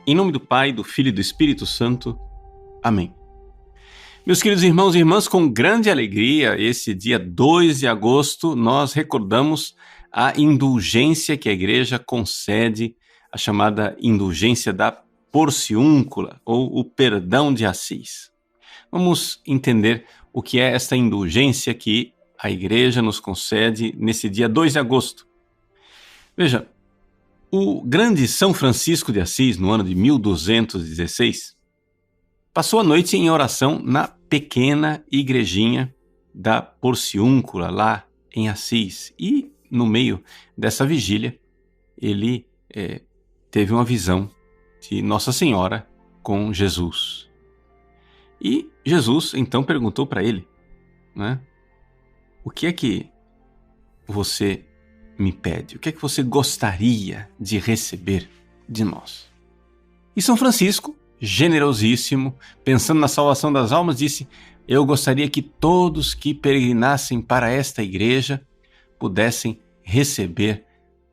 Em nome do Pai, do Filho e do Espírito Santo. Amém. Meus queridos irmãos e irmãs, com grande alegria, esse dia 2 de agosto, nós recordamos a indulgência que a Igreja concede, a chamada indulgência da Porciúncula, ou o perdão de Assis. Vamos entender o que é esta indulgência que a Igreja nos concede nesse dia 2 de agosto. Veja, o grande São Francisco de Assis, no ano de 1216, passou a noite em oração na pequena igrejinha da Porciúncula, lá em Assis. E, no meio dessa vigília, ele teve uma visão de Nossa Senhora com Jesus. E Jesus, então, perguntou para ele, né, o que é que você me pede? O que é que você gostaria de receber de nós? E São Francisco, generosíssimo, pensando na salvação das almas, disse: eu gostaria que todos que peregrinassem para esta igreja pudessem receber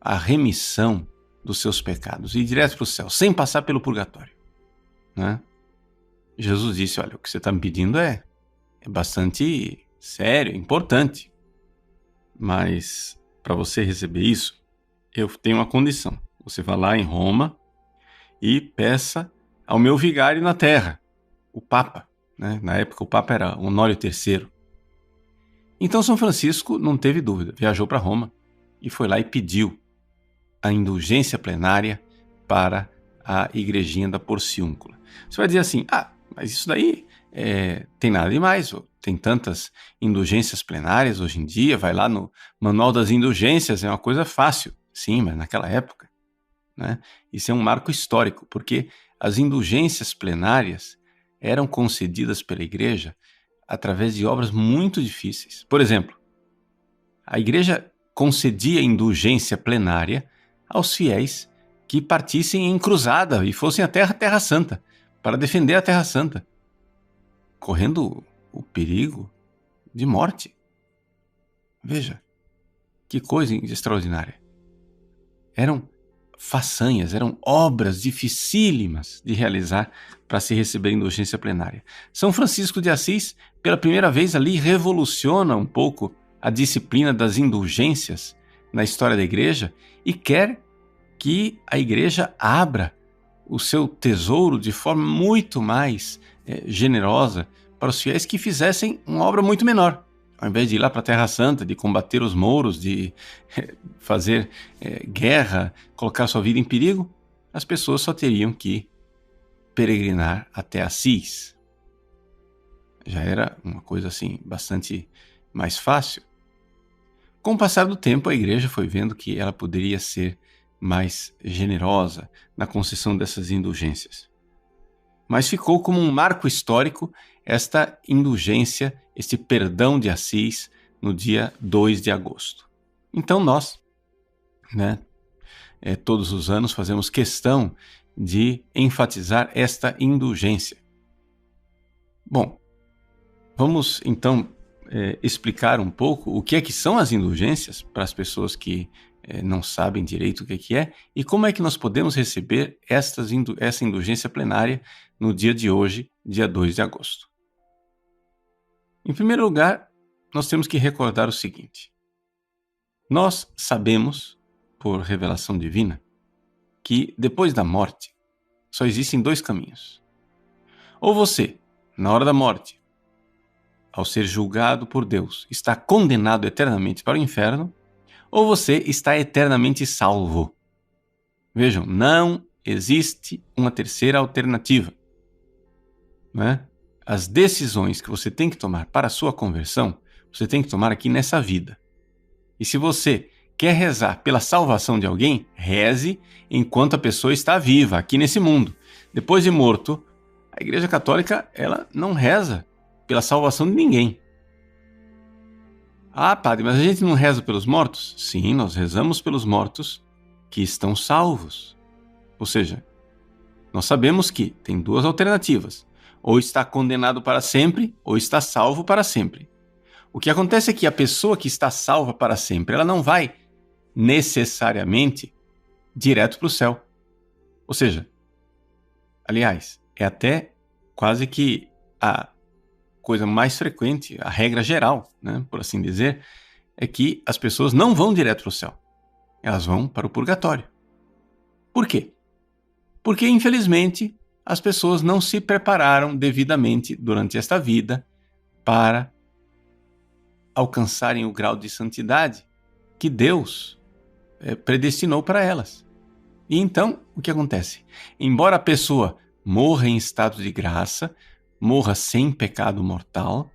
a remissão dos seus pecados e ir direto para o céu, sem passar pelo purgatório, né? Jesus disse: olha, o que você está me pedindo é bastante sério, importante, mas para você receber isso, eu tenho uma condição. Você vai lá em Roma e peça ao meu vigário na terra, o Papa, né? Na época o Papa era Honório III. Então São Francisco não teve dúvida, viajou para Roma e foi lá e pediu a indulgência plenária para a igrejinha da Porciúncula. Você vai dizer assim: mas isso daí tem nada demais, tem tantas indulgências plenárias hoje em dia, vai lá no Manual das Indulgências, é uma coisa fácil. Sim, mas naquela época, né, isso é um marco histórico, porque as indulgências plenárias eram concedidas pela Igreja através de obras muito difíceis. Por exemplo, a Igreja concedia indulgência plenária aos fiéis que partissem em cruzada e fossem até a Terra Santa, para defender a Terra Santa, correndo o perigo de morte. Veja, que coisa extraordinária. Eram façanhas, eram obras dificílimas de realizar para se receber indulgência plenária. São Francisco de Assis, pela primeira vez ali, revoluciona um pouco a disciplina das indulgências na história da Igreja e quer que a Igreja abra o seu tesouro de forma muito mais generosa para os fiéis que fizessem uma obra muito menor. Ao invés de ir lá para a Terra Santa, de combater os mouros, de fazer guerra, colocar sua vida em perigo, as pessoas só teriam que peregrinar até Assis. Já era uma coisa assim bastante mais fácil. Com o passar do tempo, a Igreja foi vendo que ela poderia ser mais generosa na concessão dessas indulgências. Mas ficou como um marco histórico esta indulgência, este perdão de Assis, no dia 2 de agosto. Então nós, todos os anos, fazemos questão de enfatizar esta indulgência. Bom, vamos então explicar um pouco o que é que são as indulgências para as pessoas que não sabem direito o que é e como é que nós podemos receber essa indulgência plenária no dia de hoje, dia 2 de agosto. Em primeiro lugar, nós temos que recordar o seguinte: nós sabemos, por revelação divina, que depois da morte só existem dois caminhos. Ou você, na hora da morte, ao ser julgado por Deus, está condenado eternamente para o inferno, ou você está eternamente salvo. Vejam, não existe uma terceira alternativa, né? As decisões que você tem que tomar para a sua conversão, você tem que tomar aqui nessa vida. E se você quer rezar pela salvação de alguém, reze enquanto a pessoa está viva, aqui nesse mundo. Depois de morto, a Igreja Católica ela não reza pela salvação de ninguém. Padre, mas a gente não reza pelos mortos? Sim, nós rezamos pelos mortos que estão salvos. Ou seja, nós sabemos que tem duas alternativas. Ou está condenado para sempre, ou está salvo para sempre. O que acontece é que a pessoa que está salva para sempre, ela não vai necessariamente direto para o céu. Ou seja, Aliás, é até quase que a coisa mais frequente, a regra geral, né, por assim dizer, é que as pessoas não vão direto para o céu. Elas vão para o purgatório. Por quê? Porque, infelizmente, as pessoas não se prepararam devidamente durante esta vida para alcançarem o grau de santidade que Deus predestinou para elas. E então, o que acontece? Embora a pessoa morra em estado de graça, morra sem pecado mortal,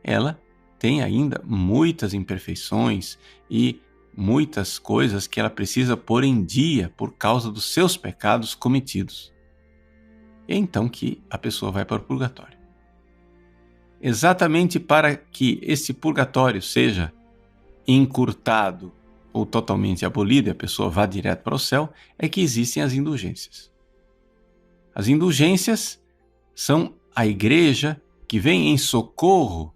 ela tem ainda muitas imperfeições e muitas coisas que ela precisa pôr em dia por causa dos seus pecados cometidos. É então que a pessoa vai para o purgatório. Exatamente para que esse purgatório seja encurtado ou totalmente abolido e a pessoa vá direto para o céu, é que existem as indulgências. As indulgências são a igreja que vem em socorro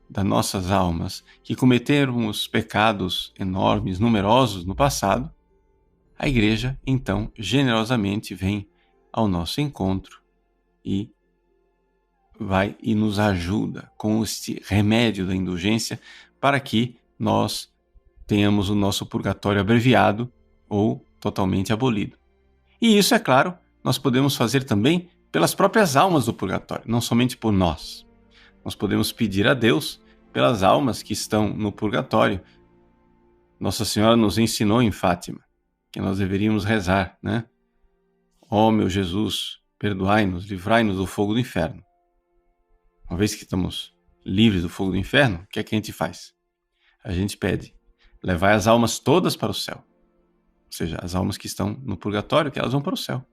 das nossas almas que cometeram os pecados enormes, numerosos no passado. A igreja, então, generosamente vem ao nosso encontro e vai e nos ajuda com este remédio da indulgência para que nós tenhamos o nosso purgatório abreviado ou totalmente abolido. E isso, é claro, nós podemos fazer também pelas próprias almas do purgatório, não somente por nós. Nós podemos pedir a Deus pelas almas que estão no purgatório. Nossa Senhora nos ensinou em Fátima que nós deveríamos rezar, né? Ó meu Jesus, perdoai-nos, livrai-nos do fogo do inferno. Uma vez que estamos livres do fogo do inferno, o que é que a gente faz? A gente pede, levai as almas todas para o céu. Ou seja, as almas que estão no purgatório, que elas vão para o céu.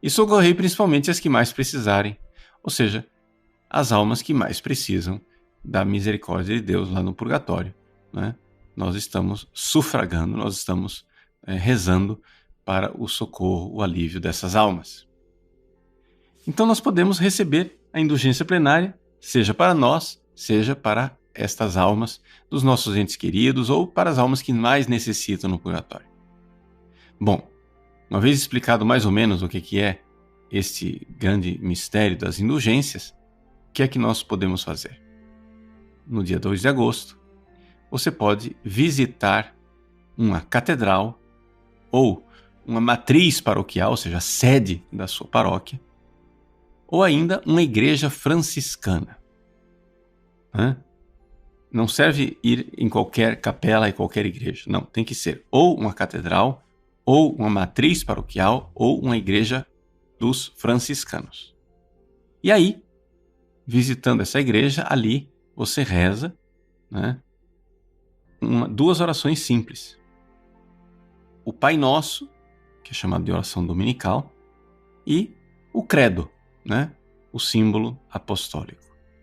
E socorrei principalmente as que mais precisarem, ou seja, as almas que mais precisam da misericórdia de Deus lá no purgatório, né? Nós estamos sufragando, nós estamos rezando para o socorro, o alívio dessas almas. Então nós podemos receber a indulgência plenária, seja para nós, seja para estas almas dos nossos entes queridos ou para as almas que mais necessitam no purgatório. Bom, uma vez explicado mais ou menos o que é este grande mistério das indulgências, o que é que nós podemos fazer? No dia 2 de agosto, você pode visitar uma catedral ou uma matriz paroquial, ou seja, a sede da sua paróquia, ou ainda uma igreja franciscana. Não serve ir em qualquer capela e qualquer igreja. Não, tem que ser ou uma catedral, ou uma matriz paroquial, ou uma igreja dos franciscanos. E aí, visitando essa igreja, ali você reza, né, duas orações simples. O Pai Nosso, que é chamado de oração dominical, e o Credo, né, o símbolo apostólico.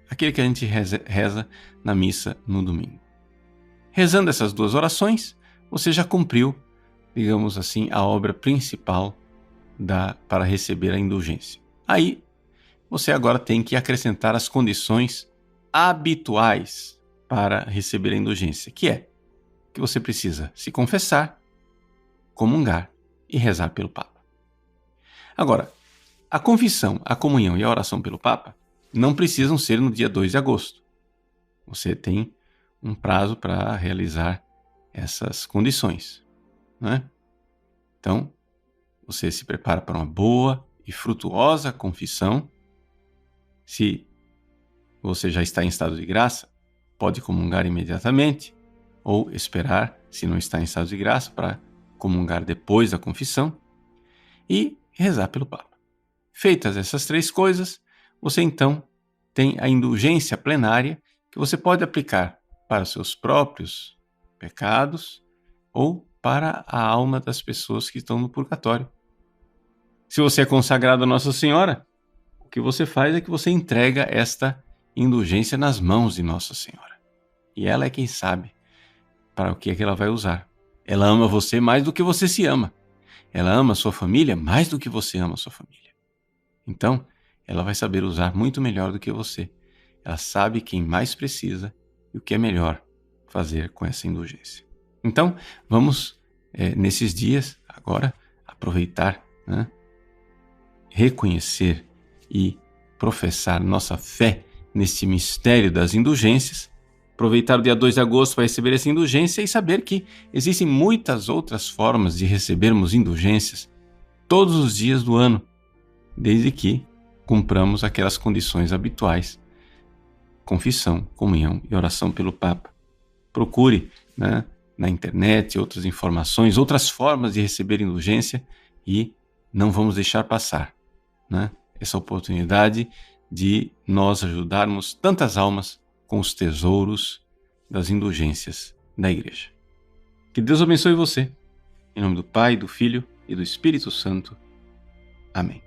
Aquele que a gente reza na missa no domingo. Rezando essas duas orações, você já cumpriu, digamos assim, a obra principal para receber a indulgência. Aí, você agora tem que acrescentar as condições habituais para receber a indulgência, que é que você precisa se confessar, comungar e rezar pelo Papa. Agora, a confissão, a comunhão e a oração pelo Papa não precisam ser no dia 2 de agosto. Você tem um prazo para realizar essas condições, né? Então, você se prepara para uma boa e frutuosa confissão. Se você já está em estado de graça, pode comungar imediatamente ou esperar, se não está em estado de graça, para comungar depois da confissão e rezar pelo Papa. Feitas essas três coisas, você então tem a indulgência plenária que você pode aplicar para os seus próprios pecados ou para a alma das pessoas que estão no purgatório. Se você é consagrado a Nossa Senhora, o que você faz é que você entrega esta indulgência nas mãos de Nossa Senhora. E ela é quem sabe para o que é que ela vai usar. Ela ama você mais do que você se ama. Ela ama a sua família mais do que você ama a sua família. Então, ela vai saber usar muito melhor do que você. Ela sabe quem mais precisa e o que é melhor fazer com essa indulgência. Então, vamos, nesses dias, agora, aproveitar, né, reconhecer e professar nossa fé neste mistério das indulgências, aproveitar o dia 2 de agosto para receber essa indulgência e saber que existem muitas outras formas de recebermos indulgências todos os dias do ano, desde que cumpramos aquelas condições habituais: confissão, comunhão e oração pelo Papa. Procure, na internet outras informações, outras formas de receber indulgência e não vamos deixar passar, essa oportunidade de nós ajudarmos tantas almas com os tesouros das indulgências da Igreja. Que Deus abençoe você. Em nome do Pai, do Filho e do Espírito Santo. Amém.